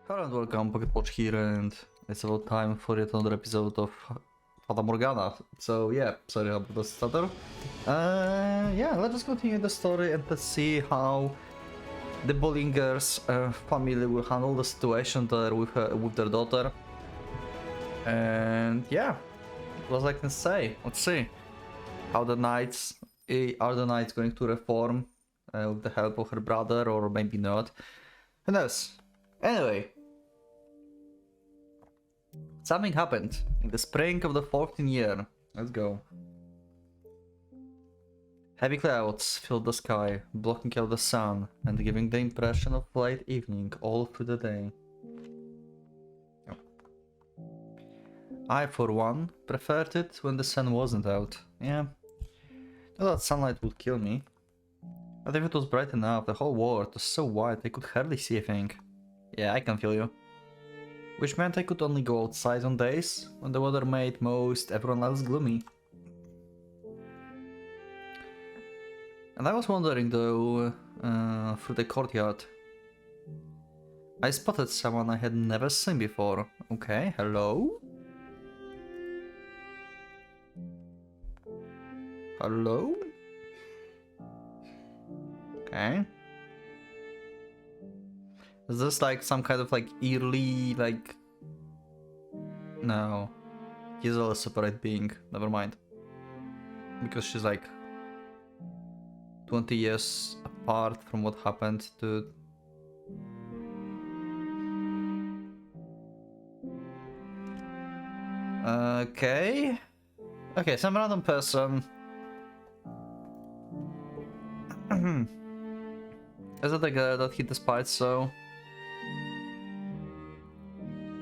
Hello and welcome, PocketWatch here, and it's about time for yet another episode of Fata Morgana. So yeah, sorry about the stutter. Yeah, let's just continue the story and let's see how the Bollingers' family will handle the situation there with their daughter. And yeah, what I can say. Let's see how the knights are the knights going to reform with the help of her brother, or maybe not. Who knows? Anyway. Something happened in the spring of the 14th year. Let's go. Heavy clouds filled the sky, blocking out the sun and giving the impression of late evening all through the day. I, for one, preferred it when the sun wasn't out. Yeah, though that sunlight would kill me. But if it was bright enough, the whole world was so white I could hardly see a thing. Yeah, I can feel you. Which meant I could only go outside on days when the weather made most everyone else gloomy. And I was wandering though through the courtyard. I spotted someone I had never seen before. Okay, hello? Hello? Okay. Is this like some kind of like eerily like... No. He's a separate being, never mind. Because she's like 20 years apart from what happened to... Okay. Okay, some random person. Is it the girl that he despises so?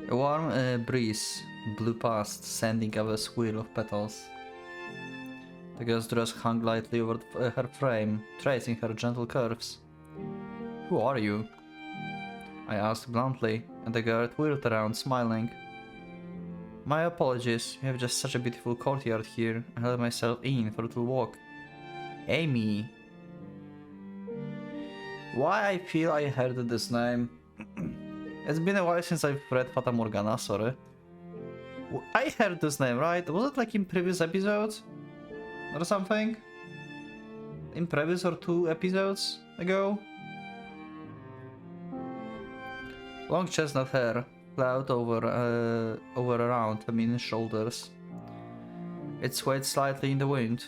A warm breeze blew past, sending up a swirl of petals. The girl's dress hung lightly over her frame, tracing her gentle curves. Who are you? I asked bluntly, and the girl whirled around, smiling. My apologies, you have just such a beautiful courtyard here. I let myself in for a little walk. Amy. Why I feel I heard this name? It's been a while since I've read Fata Morgana, sorry. I heard this name, right? Was it like in previous episodes? Or something? In previous or 2 episodes ago? Long chestnut hair, plowed over around Amin's shoulders. It swayed slightly in the wind.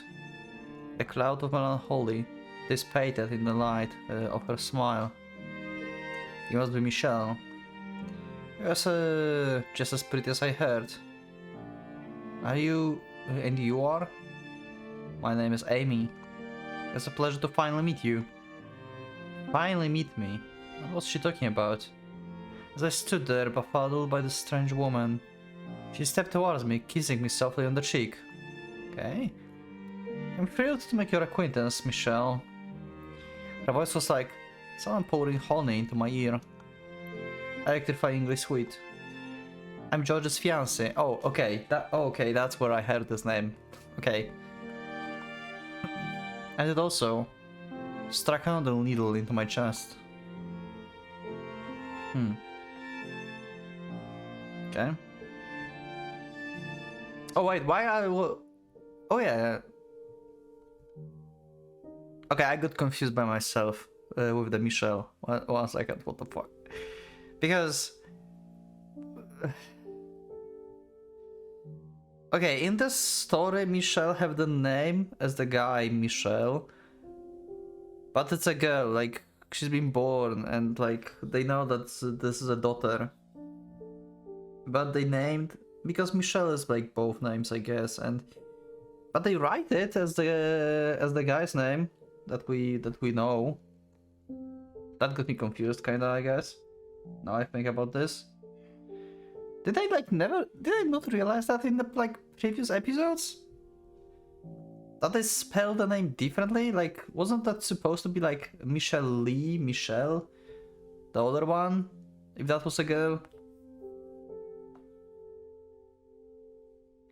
A cloud of melancholy dissipated in the light of her smile. You must be Michelle. Yes, just as pretty as I heard. Are you... and you are? My name is Amy. It's a pleasure to finally meet you. Finally meet me? What was she talking about? As I stood there, befuddled by the strange woman, she stepped towards me, kissing me softly on the cheek. Okay. I'm thrilled to make your acquaintance, Michelle. Her voice was like someone pouring honey into my ear. Electrifyingly sweet. I'm George's fiancé. Oh, okay. Okay, that's where I heard this name. Okay. And it also struck another needle into my chest. Okay. Oh wait, why I will... Oh yeah. Okay, I got confused by myself with the Michelle. One second, what the fuck? Because... Okay, in this story, Michelle have the name as the guy Michelle. But it's a girl, like, she's been born and like, they know that this is a daughter. But they named... Because Michelle is like both names, I guess, and... But they write it as the guy's name that we know. That got me confused, kinda, I guess. Now I think about this. Did I like never... Did I not realize that in the like previous episodes? That they spell the name differently? Like, wasn't that supposed to be like Michelle Lee, Michelle? The other one? If that was a girl?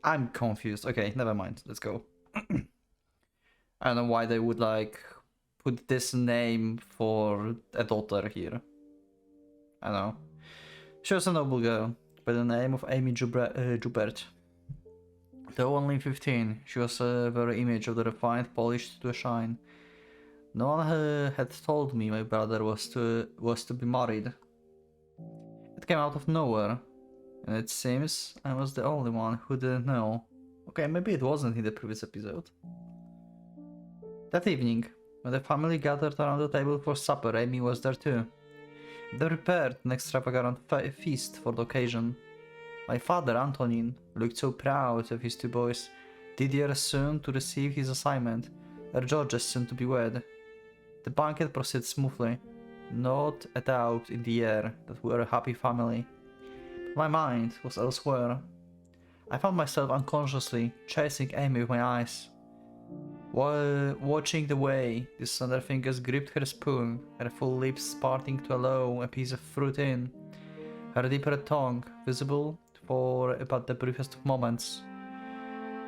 I'm confused. Okay, never mind. Let's go. I don't know why they would like put this name for a daughter here. I don't know. She was a noble girl, by the name of Amy Joubert. Though only 15, she was a very image of the refined, polished to a shine. No one had told me my brother was to be married. It came out of nowhere, and it seems I was the only one who didn't know. Okay, maybe it wasn't in the previous episode. That evening, when the family gathered around the table for supper, Amy was there too. They prepared an extravagant feast for the occasion. My father, Antonin, looked so proud of his two boys. Didier soon to receive his assignment, and Georges soon to be wed. The banquet proceeded smoothly. Not a doubt in the air that we were a happy family. But my mind was elsewhere. I found myself unconsciously chasing Amy with my eyes. While watching the way the slender fingers gripped her spoon, her full lips parting to allow a piece of fruit in, her deep red tongue visible for about the briefest of moments.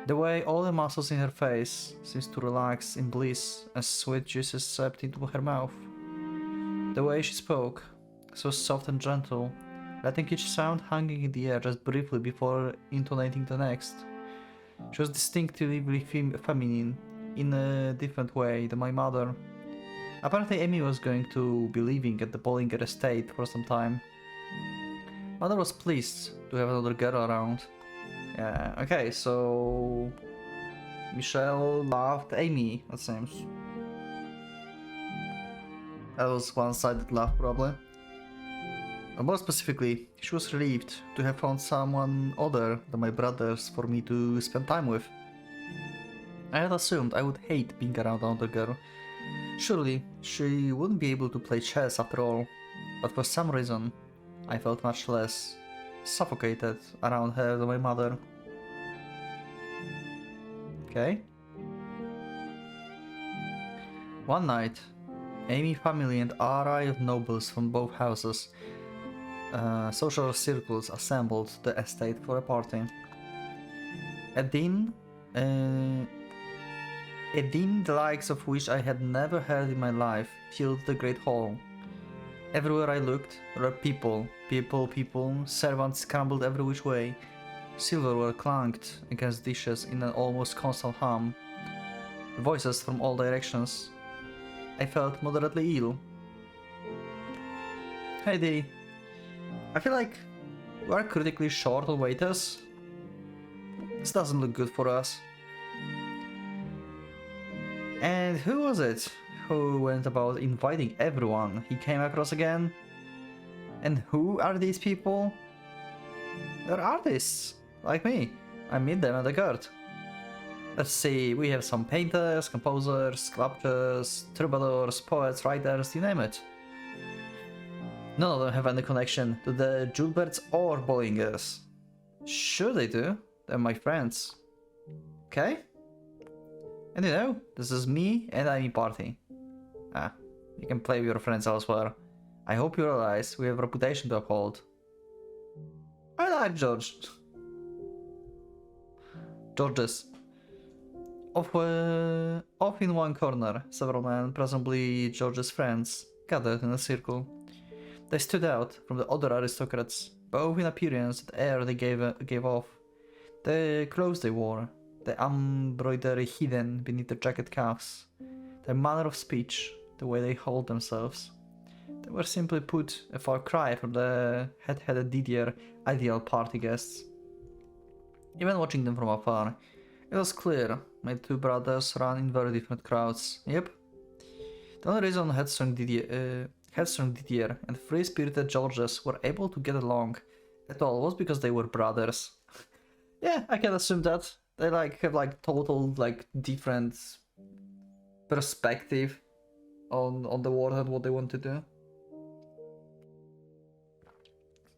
The way all the muscles in her face seemed to relax in bliss as sweet juices seeped into her mouth. The way she spoke, so soft and gentle, letting each sound hanging in the air just briefly before intonating the next. She was distinctively feminine, in a different way than my mother. Apparently Amy was going to be living at the Bollinger estate for some time. Mother was pleased to have another girl around. Yeah, okay, so Michelle loved Amy, it seems. That was one-sided love, probably. But more specifically, she was relieved to have found someone other than my brothers for me to spend time with. I had assumed I would hate being around another girl. Surely, she wouldn't be able to play chess after all, but for some reason, I felt much less suffocated around her than my mother. Okay. One night, Amy family and array of nobles from both houses, social circles assembled the estate for a party. A din the likes of which I had never heard in my life filled the great hall. Everywhere I looked, there were people, servants scrambled every which way, silverware clanked against dishes in an almost constant hum, voices from all directions. I felt moderately ill. Hey Dee, I feel like we are critically short on waiters. This doesn't look good for us. And who was it who went about inviting everyone he came across again? And who are these people? They're artists, like me. I meet them at the court. Let's see, we have some painters, composers, sculptors, troubadours, poets, writers, you name it. None of them have any connection to the Jouberts or Bollingers. Sure they do, they're my friends. Okay? And you know, this is me and Amy party. You can play with your friends elsewhere. I hope you realize we have a reputation to uphold. I like Georges. Off in one corner, several men, presumably George's friends, gathered in a circle. They stood out from the other aristocrats, both in appearance and air they gave off. The clothes they wore, the embroidery hidden beneath their jacket cuffs, their manner of speech, the way they hold themselves. They were simply put a far cry from the head-headed Didier ideal party guests. Even watching them from afar, it was clear my two brothers ran in very different crowds. Yep. The only reason headstrong Didier and free-spirited Georges were able to get along at all was because they were brothers. Yeah, I can assume that. They have total different perspective on the world and what they want to do.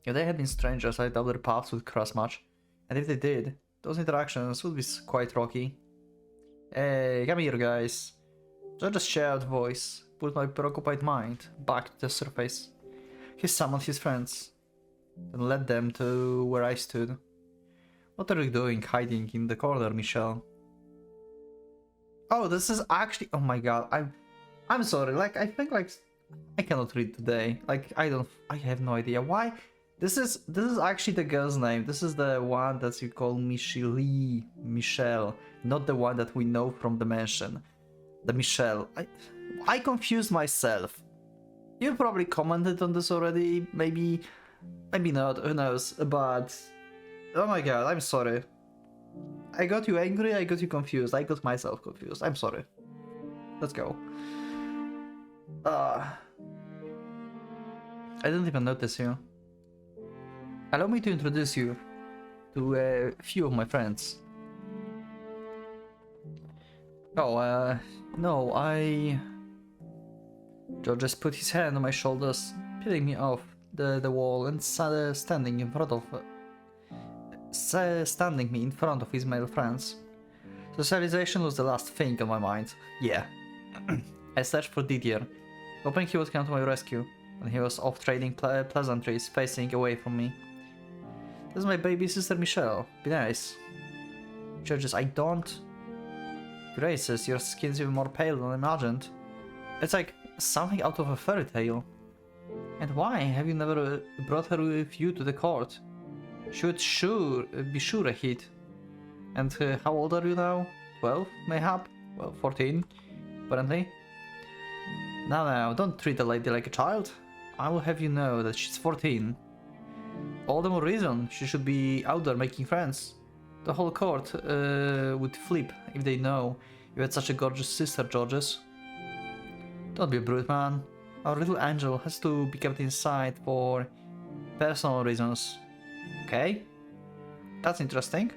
If they had been strangers, I doubt their paths would cross much. And if they did, those interactions would be quite rocky. Hey, come here guys. George's shared voice put my preoccupied mind back to the surface. He summoned his friends, and led them to where I stood. What are you doing hiding in the corner, Michelle? Oh, this is actually... Oh my god, I'm sorry, I think I cannot read today. I have no idea. Why This is actually the girl's name. This is the one that you call Michelle, not the one that we know from the mansion. The Michelle. I confused myself. You probably commented on this already, maybe not, who knows, but oh my god, I'm sorry. I got you angry, I got you confused, I got myself confused. I'm sorry. Let's go. I didn't even notice you. Allow me to introduce you to a few of my friends. Oh, no, George just put his hand on my shoulders, peeling me off the wall and standing me in front of his male friends. Socialization was the last thing on my mind. Yeah. I searched for Didier, hoping he would come to my rescue, when he was off trading pleasantries, facing away from me. This is my baby sister Michelle. Be nice. Georges, I don't. Graces, your skin's even more pale than I imagined. It's like something out of a fairy tale. And why have you never brought her with you to the court? She would be sure a hit. And how old are you now? 12, mayhap? Well, 14, apparently. Now, don't treat the lady like a child. I will have you know that she's 14. All the more reason she should be out there making friends. The whole court would flip if they know you had such a gorgeous sister, Georges. Don't be a brute, man. Our little angel has to be kept inside for personal reasons. Okay? That's interesting.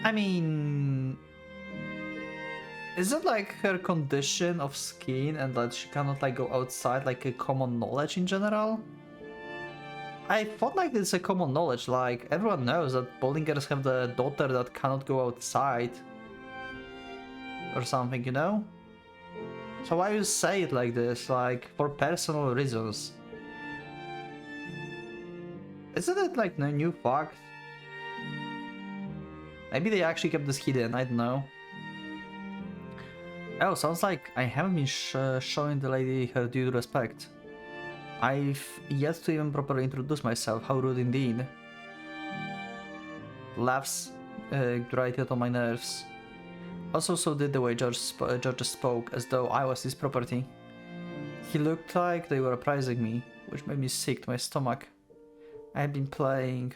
I mean... is it like her condition of skin and that she cannot like go outside, like a common knowledge in general? I thought like it's a common knowledge, like everyone knows that Bollingers have the daughter that cannot go outside. Or something, you know? So why you say it like this, like for personal reasons? Isn't it like no new fact? Maybe they actually kept this hidden, I don't know. Oh, sounds like I haven't been showing the lady her due respect. I've yet to even properly introduce myself, how rude indeed. Laughs grated on my nerves. Also, so did the way George spoke, as though I was his property. He looked like they were praising me, which made me sick to my stomach. I had been paying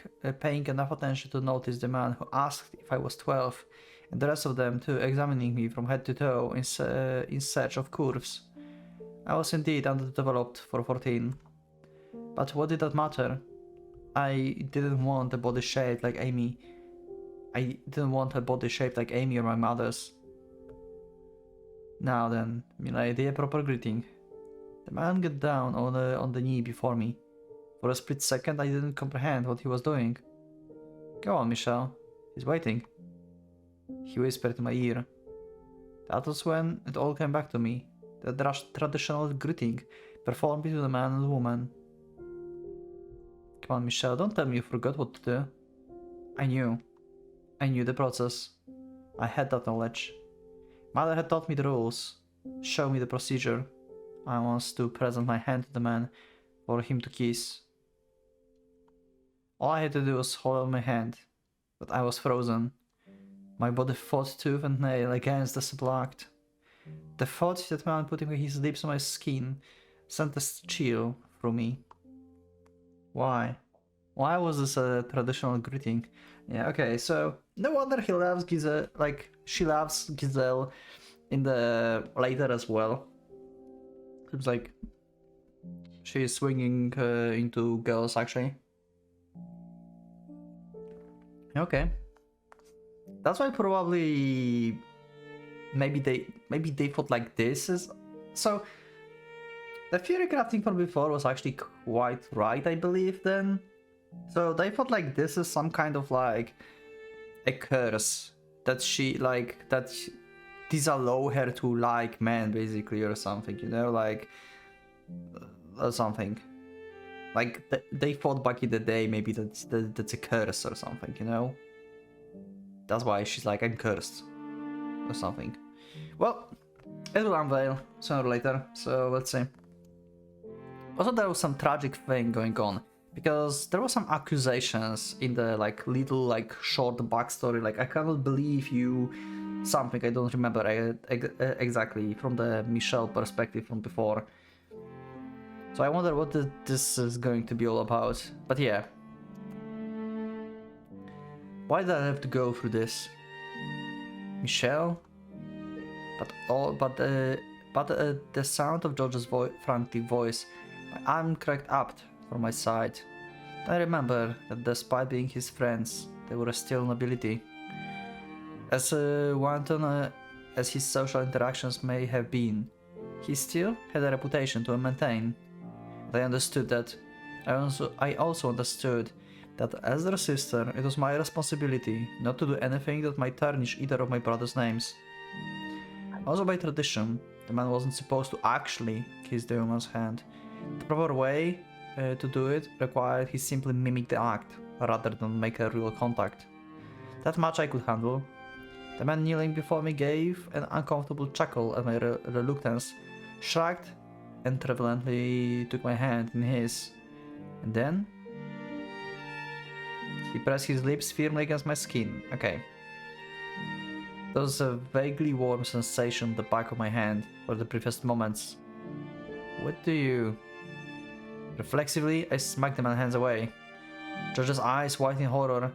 enough attention to notice the man who asked if I was 12, and the rest of them too, examining me from head to toe in search of curves. I was indeed underdeveloped for 14. But what did that matter? I didn't want a body shaped like Amy. I didn't want a body shaped like Amy or my mother's. Now then, milady, a proper greeting. The man got down on the knee before me. For a split second I didn't comprehend what he was doing. Go on, Michelle. He's waiting. He whispered in my ear. That was when it all came back to me. The traditional greeting performed between a man and a woman. Come on, Michelle, don't tell me you forgot what to do. I knew the process. I had that knowledge. Mother had taught me the rules, showed me the procedure. I was to present my hand to the man for him to kiss. All I had to do was hold out my hand, but I was frozen. My body fought tooth and nail against the simple act. The thought that man putting his lips on my skin sent a chill through me. Why? Why was this a traditional greeting? Yeah, okay, so no wonder he loves Giselle, like she loves Giselle in the later as well. Seems like she is swinging into girls actually. Okay, that's why probably maybe they thought like this is so. The theory crafting from before was actually quite right, I believe. Then, so they thought like this is some kind of like a curse that she like that disallow her to like men basically or something, you know, like or something. Like they thought back in the day maybe that's a curse or something, you know. That's why she's like I'm cursed or something. Well, it will unveil sooner or later, so let's see. Also, there was some tragic thing going on. Because there were some accusations in the like little like short backstory, like I cannot believe you something. I don't remember exactly from the Michelle perspective from before. So I wonder what this is going to be all about. But yeah, why did I have to go through this? Michelle? The sound of George's frantic voice, my arm cracked up from my side. I remember that despite being his friends, they were still nobility. As wanton as his social interactions may have been, he still had a reputation to maintain. I understood that. I also understood that as their sister, it was my responsibility not to do anything that might tarnish either of my brothers' names. Also by tradition, the man wasn't supposed to actually kiss the woman's hand. The proper way to do it required he simply mimic the act, rather than make a real contact. That much I could handle. The man kneeling before me gave an uncomfortable chuckle at my reluctance, shrugged, and reverently took my hand in his. And then he pressed his lips firmly against my skin. Okay. There was a vaguely warm sensation on the back of my hand for the briefest moments. What do you... Reflexively, I smacked the man's hands away. George's eyes widened in horror.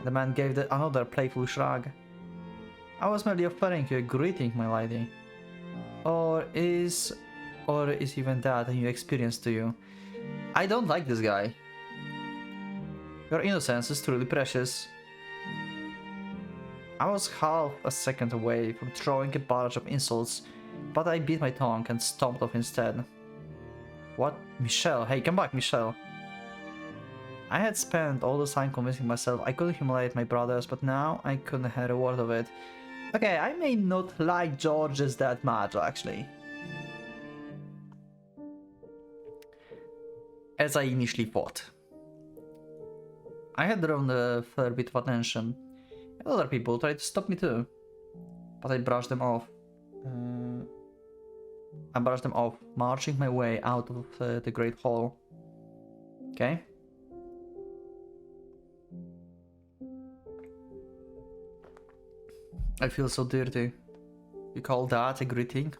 The man gave another playful shrug. I was merely offering you a greeting, my lady. Or is even that a new experience to you? I don't like this guy. Your innocence is truly precious. I was half a second away from throwing a barrage of insults, but I bit my tongue and stomped off instead. What? Michelle? Hey, come back, Michelle. I had spent all the time convincing myself I couldn't humiliate my brothers, but now I couldn't have a word of it. Okay, I may not like Georges that much, actually. As I initially thought. I had drawn a fair bit of attention. Other people tried to stop me too, but I brushed them off. Marching my way out of the Great Hall. Okay. I feel so dirty. You call that a greeting?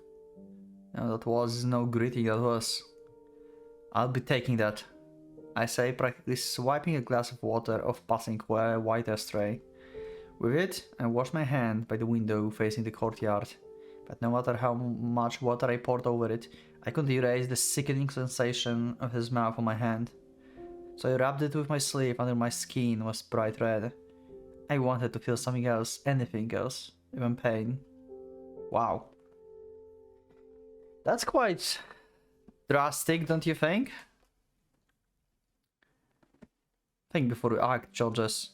No, that was no greeting, that was... I'll be taking that. I say, practically swiping a glass of water off passing white ashtray. With it, I washed my hand by the window facing the courtyard, but no matter how much water I poured over it, I couldn't erase the sickening sensation of his mouth on my hand. So I rubbed it with my sleeve until my skin was bright red. I wanted to feel something else, anything else, even pain. Wow. That's quite drastic, don't you think? Think before you act, Georges.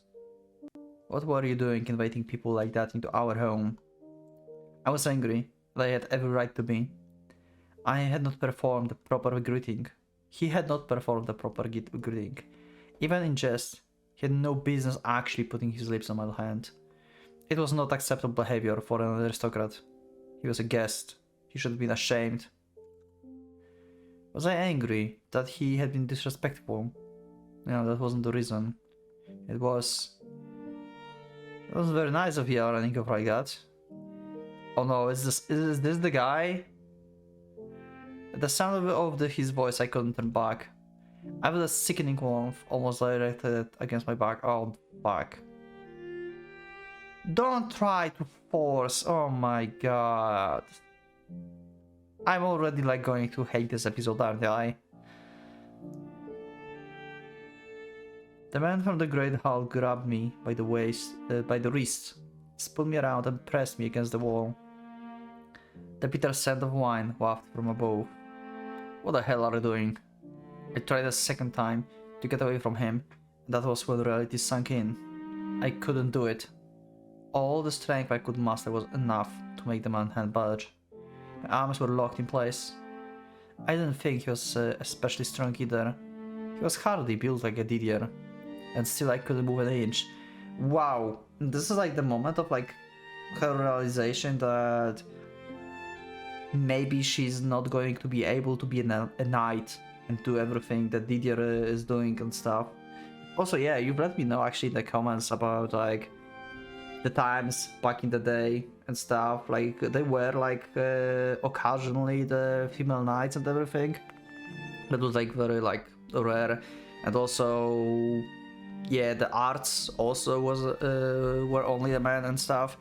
What were you doing inviting people like that into our home? I was angry. They had every right to be. I had not performed the proper greeting. He had not performed the proper greeting. Even in jest, he had no business actually putting his lips on my hand. It was not acceptable behavior for an aristocrat. He was a guest. He should have been ashamed. Was I angry that he had been disrespectful? No, that wasn't the reason. It was very nice of you running off like that. Oh no, is this the guy? At the sound of his voice, I couldn't turn back. I was a sickening warmth, almost directed against my back. Oh, fuck. Don't try to force. Oh my god. I'm already like going to hate this episode, aren't I? The man from the Great Hall grabbed me by the wrist, spun me around and pressed me against the wall. The bitter scent of wine wafted from above. What the hell are you doing? I tried a second time to get away from him, and that was when reality sunk in. I couldn't do it. All the strength I could muster was enough to make the man's hand budge. My arms were locked in place. I didn't think he was especially strong either. He was hardly built like a Didier. And still I couldn't move an inch. Wow, this is like the moment of like her realization that maybe she's not going to be able to be a knight and do everything that Didier is doing and stuff. Also, yeah, you've let me know actually in the comments about like the times back in the day and stuff. Like they were like occasionally the female knights and everything. That was like very like rare, and also yeah, the arts also was were only the men and stuff.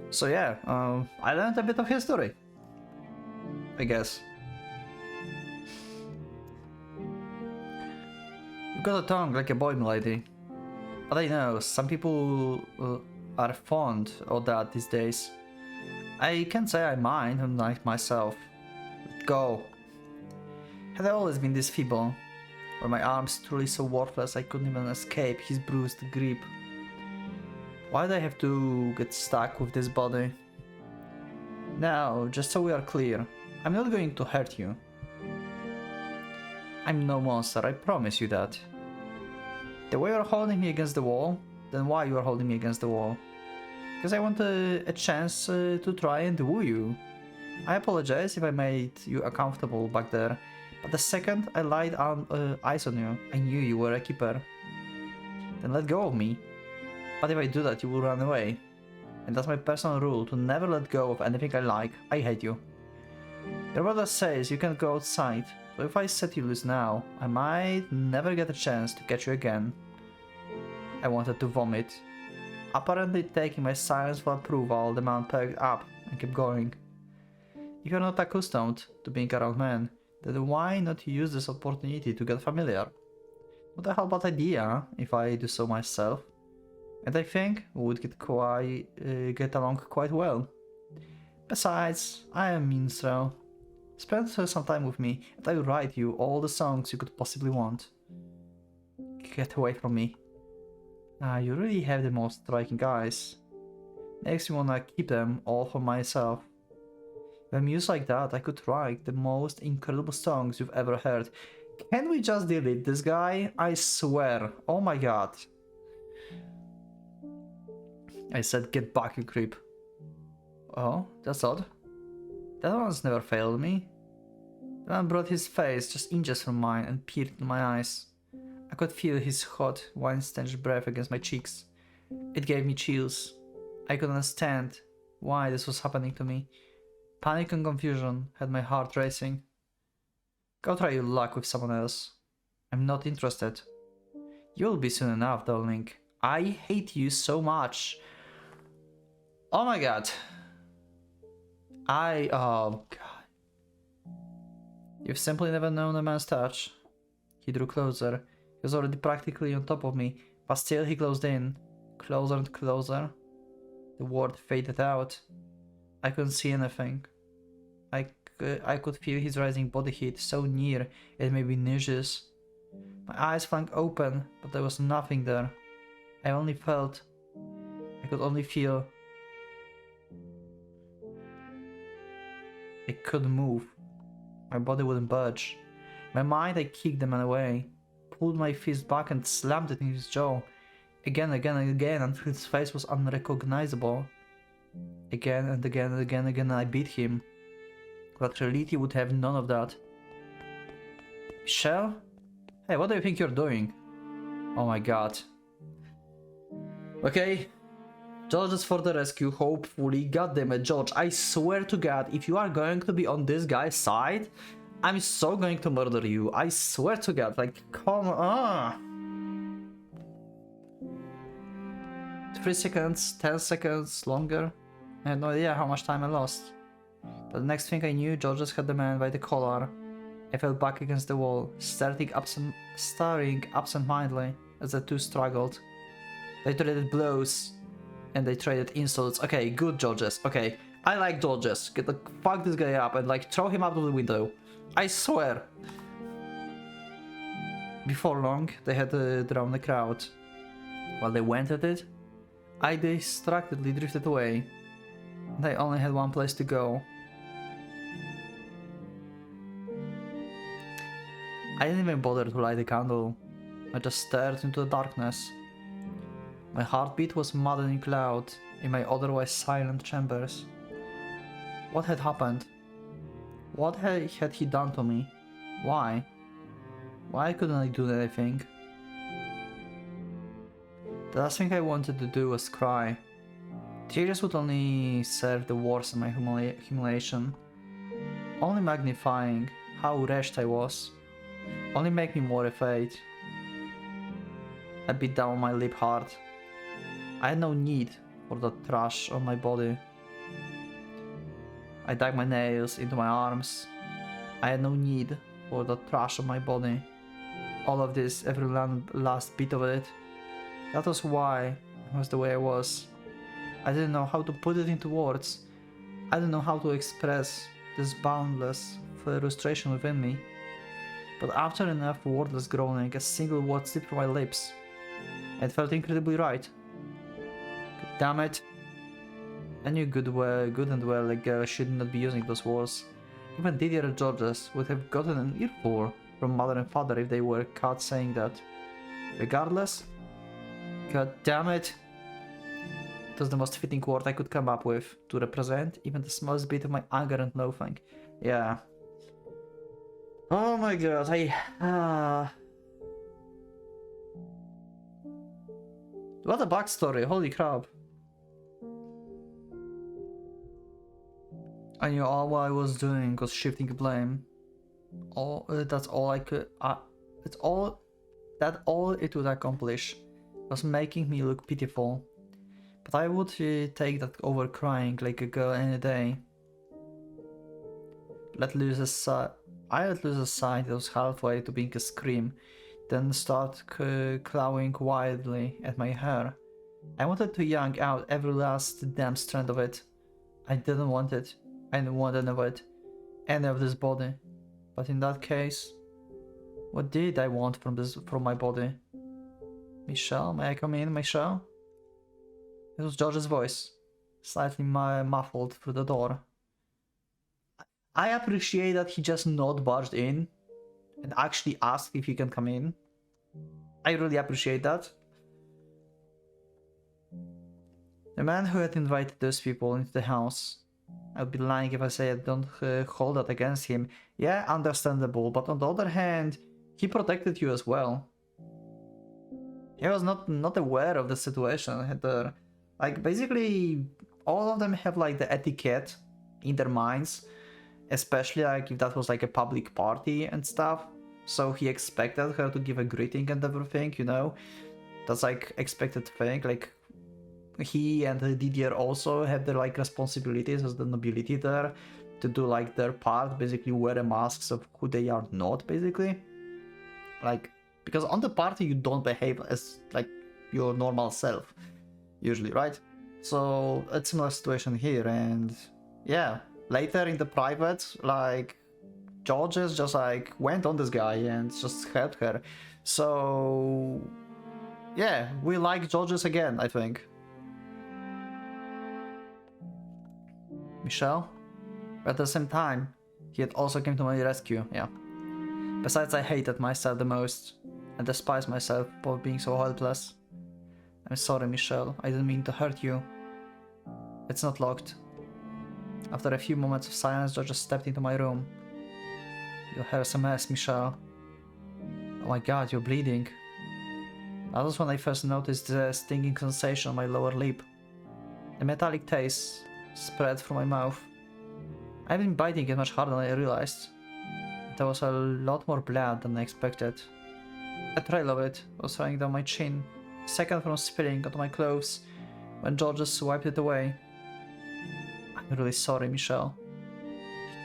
So yeah, I learned a bit of history, I guess. You've got a tongue like a boy, milady. But I know, some people are fond of that these days. I can't say I mind, I'm like myself. Go. Had I always been this feeble? Were my arms truly so worthless I couldn't even escape his bruised grip? Why do I have to get stuck with this body? Now, just so we are clear, I'm not going to hurt you. I'm no monster, I promise you that. The way you're holding me against the wall, then why you are holding me against the wall? Because I want a chance to try and woo you. I apologize if I made you uncomfortable back there, but the second I laid eyes on you, I knew you were a keeper. Then let go of me. But if I do that, you will run away. And that's my personal rule, to never let go of anything I like. I hate you. Your brother says you can't go outside, so if I set you loose now, I might never get a chance to catch you again. I wanted to vomit. Apparently taking my silence for approval, the man perked up and kept going. If you're not accustomed to being around men, then why not use this opportunity to get familiar? What a hell of an idea, if I do so myself. And I think we would get along quite well. Besides, I am a minstrel. Spend some time with me, and I will write you all the songs you could possibly want. Get away from me. You really have the most striking eyes. Makes me wanna keep them all for myself. With music like that, I could write the most incredible songs you've ever heard. Can we just delete this guy? I swear. Oh my god. I said get back, you creep. Oh, that's odd. That one's never failed me. The man brought his face just inches from mine and peered into my eyes. I could feel his hot, wine-stench breath against my cheeks. It gave me chills. I could understand why this was happening to me. Panic and confusion had my heart racing. Go try your luck with someone else. I'm not interested. You'll be soon enough, darling. I hate you so much. Oh my god. Oh god. You've simply never known a man's touch. He drew closer. He was already practically on top of me, but still he closed in. Closer and closer. The word faded out. I couldn't see anything. I could feel his rising body heat so near it made me nauseous. My eyes flung open, but there was nothing there. I could only feel. I couldn't move. My body wouldn't budge. In my mind, I kicked the man away, pulled my fist back and slammed it in his jaw. Again and again until his face was unrecognizable. Again and again, I beat him. But reality would have none of that. Michelle? Hey, what do you think you're doing? Oh my god. Okay. George is for the rescue, hopefully. God damn it, George. I swear to god, if you are going to be on this guy's side, I'm so going to murder you. I swear to god, like, come on. 3 seconds, 10 seconds, longer. I had no idea how much time I lost. But the next thing I knew, Georges had the man by the collar. I fell back against the wall, staring absent-mindedly as the two struggled. They traded blows, and they traded insults. Okay, good Georges. Okay, I like Georges. Fuck this guy up and like throw him out of the window. I swear. Before long, they had drowned the crowd. While they went at it, I distractedly drifted away. And I only had one place to go. I didn't even bother to light a candle. I just stared into the darkness. My heartbeat was maddening loud in my otherwise silent chambers. What had happened? What had he done to me? Why? Why couldn't I do anything? The last thing I wanted to do was cry. Tears would only serve the worse in my humiliation, only magnifying how wretched I was, only make me more afraid. I beat down my lip hard. I had no need for the trash on my body. I dug my nails into my arms. I had no need for the trash on my body. All of this, every last bit of it. That was why I was the way I was. I didn't know how to put it into words. I didn't know how to express this boundless frustration within me. But after enough wordless groaning, a single word slipped from my lips. It felt incredibly right. God damn it. I knew good and well a girl should not be using those words. Even Didier and Georges would have gotten an earful from mother and father if they were caught saying that. Regardless, god damn it. It was the most fitting word I could come up with to represent even the smallest bit of my anger and loathing. Yeah. Oh my god, What a backstory, holy crap. I knew all what I was doing was shifting blame. That's all I could. All it would accomplish was making me look pitiful. But I would take that over crying like a girl any day. I let loose a sigh that was halfway to being a scream, then start clawing wildly at my hair. I wanted to yank out every last damn strand of it. I didn't want it. I didn't want any of it. Any of this body. But in that case, what did I want from my body? Michelle? May I come in, Michelle? It was George's voice, slightly muffled through the door. I appreciate that he just not barged in and actually asked if he can come in. I really appreciate that. The man who had invited those people into the house. I would be lying if I say I don't hold that against him. Yeah, understandable, but on the other hand, he protected you as well. He was not aware of the situation. Like, basically, all of them have like the etiquette in their minds, especially like if that was like a public party and stuff. So he expected her to give a greeting and everything, you know? That's like expected thing. Like, he and Didier also have their like responsibilities as the nobility there to do like their part, basically wear a masks of who they are not, basically. Like, because on the party you don't behave as like your normal self, usually, right? So it's a similar situation here, and yeah, later in the private, like, Georges just like went on this guy and just helped her. So yeah, we like Georges again, I think. Michelle? But at the same time, he had also come to my rescue, yeah. Besides, I hated myself the most, and despised myself for being so helpless. I'm sorry, Michelle, I didn't mean to hurt you. It's not locked. After a few moments of silence, George stepped into my room. Your hair's a mess, Michelle. Oh my god, you're bleeding. That was when I first noticed the stinging sensation on my lower lip. A metallic taste spread through my mouth. I've been biting it much harder than I realized. There was a lot more blood than I expected. A trail of it was running down my chin, a second from spilling onto my clothes, when Georges wiped it away. I'm really sorry, Michelle.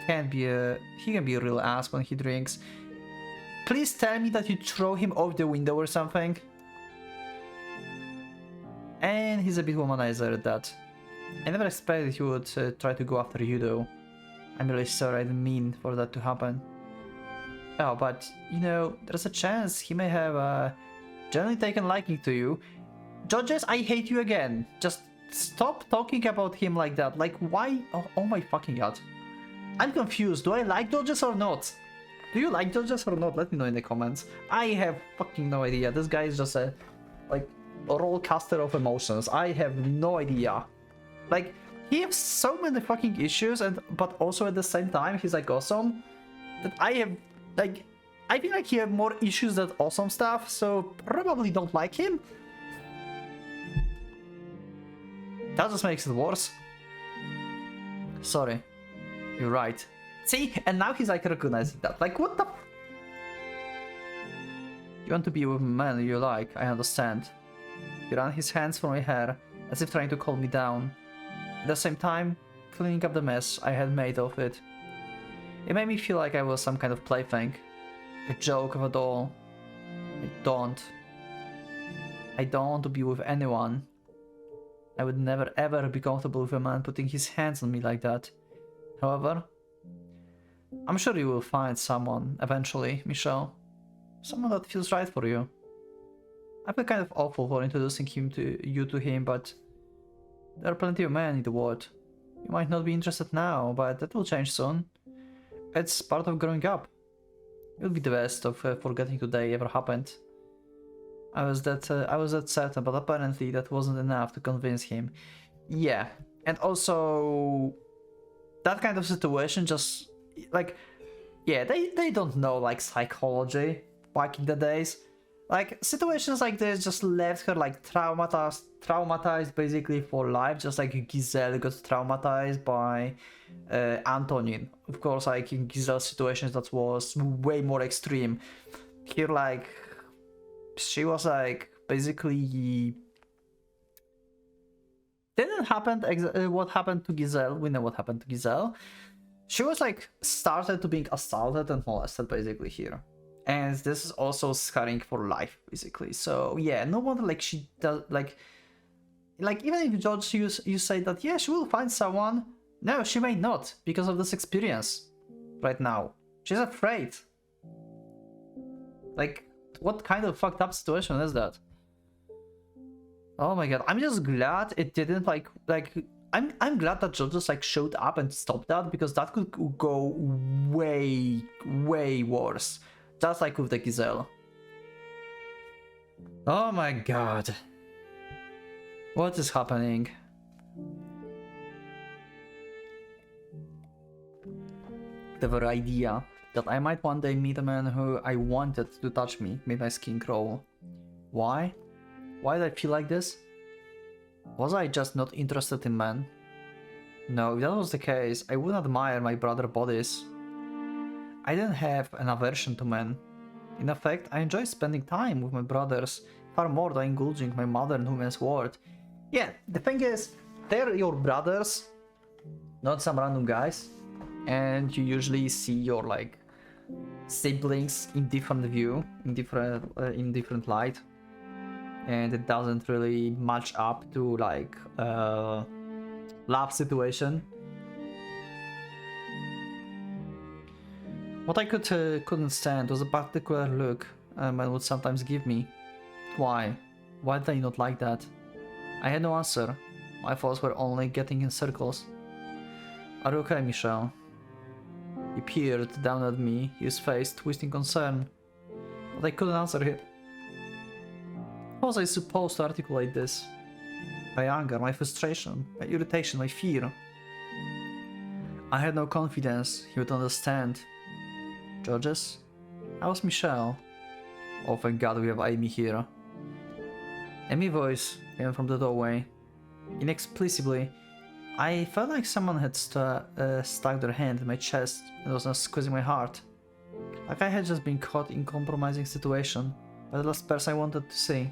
He can be a real ass when he drinks. Please tell me that you throw him off the window or something. And he's a bit womanizer at that. I never expected he would try to go after you though. I'm really sorry, I didn't mean for that to happen. Oh, but, you know, there's a chance he may have generally taken liking to you. Georges, I hate you again. Just stop talking about him like that. Like, why? Oh my fucking god. I'm confused. Do I like Georges or not? Do you like Georges or not? Let me know in the comments. I have fucking no idea. This guy is just a, like, a roller coaster of emotions. I have no idea. Like, he has so many fucking issues, but also at the same time, he's like awesome. That I have, like, I feel like he have more issues than awesome stuff, so probably don't like him. That just makes it worse. Sorry. You're right. See? And now he's like recognizing that. Like, what the... You want to be with a man you like, I understand. He ran his hands through my hair, as if trying to calm me down. At the same time, cleaning up the mess I had made of it. It made me feel like I was some kind of plaything. A joke of a doll. I don't want to be with anyone. I would never ever be comfortable with a man putting his hands on me like that. However, I'm sure you will find someone eventually, Michelle. Someone that feels right for you. I feel kind of awful for introducing you to him, but there are plenty of men in the world. You might not be interested now, but that will change soon. It's part of growing up. You'll be the best of forgetting today ever happened. I was that certain, but apparently that wasn't enough to convince him. Yeah, and also that kind of situation just like, yeah, they don't know like psychology back in the days. Like situations like this just left her like traumatized basically for life, just like Giselle got traumatized by Antonin. Of course, like in Giselle's situations that was way more extreme. Here, like, she was like basically didn't happen what happened to Giselle. We know what happened to Giselle. She was like started to being assaulted and molested basically here, and this is also scarring for life basically. So yeah, no wonder like she does like even if George you say that yeah she will find someone, no she may not because of this experience right now. She's afraid. Like, what kind of fucked up situation is that? Oh my god, I'm just glad it didn't like I'm glad that Joe just like showed up and stopped that, because that could go way worse. Just like with the Giselle. Oh my god. What is happening? The very idea that I might one day meet a man who I wanted to touch me made my skin crawl. Why? Why did I feel like this? Was I just not interested in men? No, if that was the case, I would admire my brother's bodies. I didn't have an aversion to men. In effect, I enjoy spending time with my brothers, far more than indulging my mother in women's world. Yeah, the thing is, they're your brothers, not some random guys, and you usually see your like siblings in different view, in different light. And it doesn't really match up to like love situation. What I couldn't stand was a particular look man would sometimes give me. Why? Why did I not like that? I had no answer. My thoughts were only getting in circles. Are you okay, Michelle? He peered down at me, his face twisting concern, but I couldn't answer him. How was I supposed to articulate this? My anger, my frustration, my irritation, my fear. I had no confidence he would understand. Georges? How's Michelle? Oh, thank God we have Amy here. Amy's voice came from the doorway. Inexplicably, I felt like someone had stuck their hand in my chest and was now squeezing my heart. Like I had just been caught in a compromising situation by the last person I wanted to see.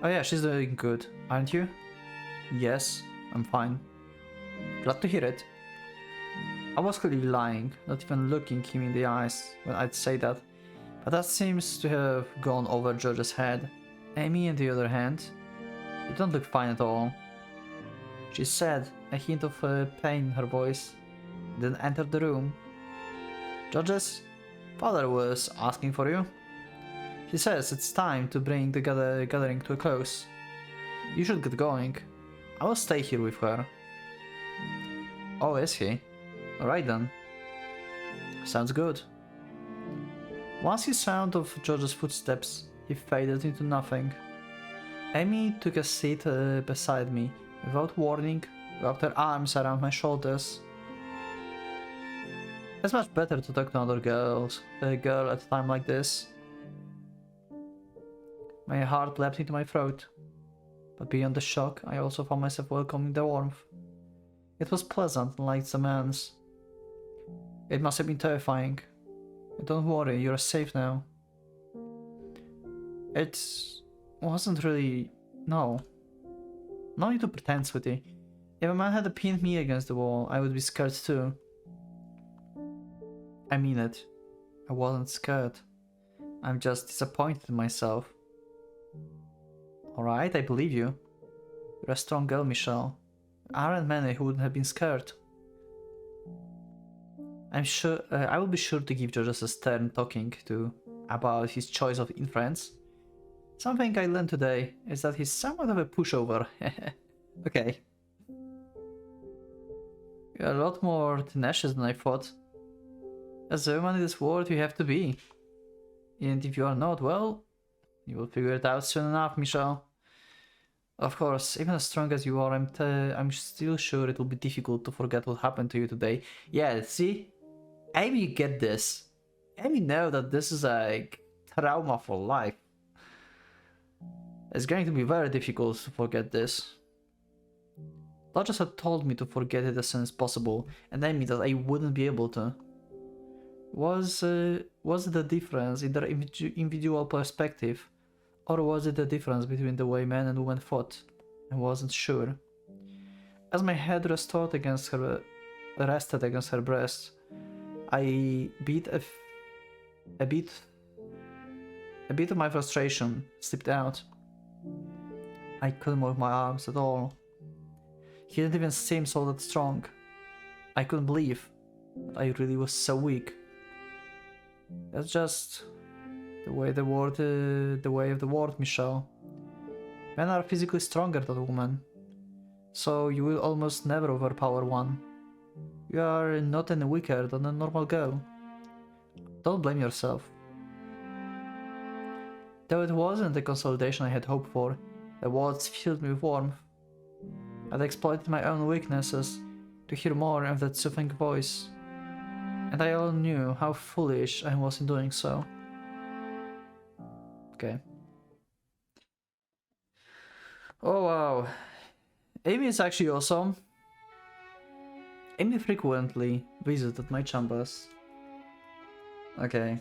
Oh yeah, she's doing good, aren't you? Yes, I'm fine. Glad to hear it. I was clearly lying, not even looking him in the eyes when I'd say that, but that seems to have gone over George's head. Amy, on the other hand, you don't look fine at all. She said, a hint of pain in her voice, then entered the room. Georges, father was asking for you. He says it's time to bring the gathering to a close. You should get going. I will stay here with her. Oh, is he? Alright then. Sounds good. Once the sound of George's footsteps, he faded into nothing. Amy took a seat beside me, without warning, wrapped her arms around my shoulders. It's much better to talk to another girl at a time like this. My heart leapt into my throat, but beyond the shock, I also found myself welcoming the warmth. It was pleasant, unlike the man's. It must have been terrifying. Don't worry, you're safe now. It wasn't really... No. No need to pretend, sweetie. If a man had pinned me against the wall, I would be scared too. I mean it. I wasn't scared. I'm just disappointed in myself. Alright, I believe you. You're a strong girl, Michelle. There aren't many who wouldn't have been scared. I'm sure I will be sure to give Georges a stern talking to about his choice of influence. Something I learned today is that he's somewhat of a pushover. Okay. You're a lot more tenacious than I thought. As a woman in this world, you have to be. And if you are not, well, you will figure it out soon enough, Michelle. Of course, even as strong as you are, I'm still sure it will be difficult to forget what happened to you today. Yeah, see? Amy get this. Amy know that this is like trauma for life. It's going to be very difficult to forget this. Dodgers had told me to forget it as soon as possible, and Amy that I wouldn't be able to. Was it the difference in their individual perspective, or was it the difference between the way men and women fought? I wasn't sure. As my head rested against her breast, I beat a bit of my frustration slipped out. I couldn't move my arms at all. He didn't even seem so that strong. I couldn't believe that I really was so weak. That's just the way of the world, Michelle. Men are physically stronger than women, so you will almost never overpower one. You are not any weaker than a normal girl. Don't blame yourself. Though it wasn't the consolidation I had hoped for, the words filled me with warmth. I'd exploited my own weaknesses to hear more of that soothing voice, and I all knew how foolish I was in doing so. Okay. Oh wow. Amy is actually awesome. Amy frequently visited my chambers. Okay.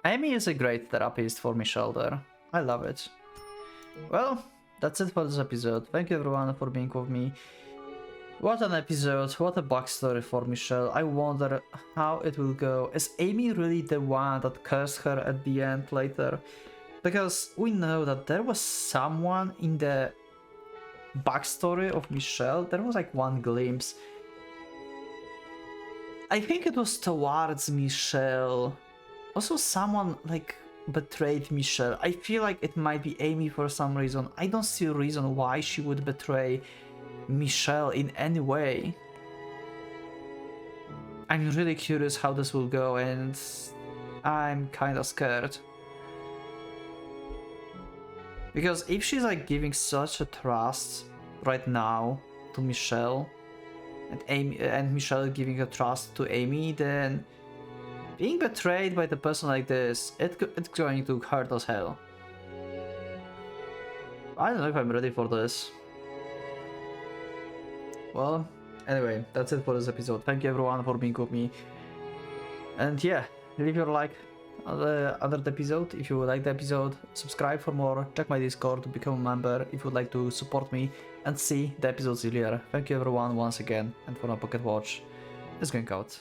Amy is a great therapist for Michelle there. I love it. Well, that's it for this episode. Thank you everyone for being with me. What an episode, what a backstory for Michelle. I wonder how it will go. Is Amy really the one that cursed her at the end later? Because we know that there was someone in the backstory of Michelle. There was like one glimpse. I think it was towards Michelle. Also someone like betrayed Michelle. I feel like it might be Amy for some reason. I don't see a reason why she would betray Michelle in any way. I'm really curious how this will go, and I'm kinda scared. Because if she's like giving such a trust right now to Michelle, and Michelle giving a trust to Amy, then being betrayed by the person like this, it's going to hurt as hell. I don't know if I'm ready for this. Well, anyway, that's it for this episode. Thank you everyone for being with me. And yeah, leave your like under the episode if you like the episode. Subscribe for more. Check my Discord to become a member if you would like to support me and see the episodes earlier. Thank you everyone once again, and for now Pocket Watch is going out.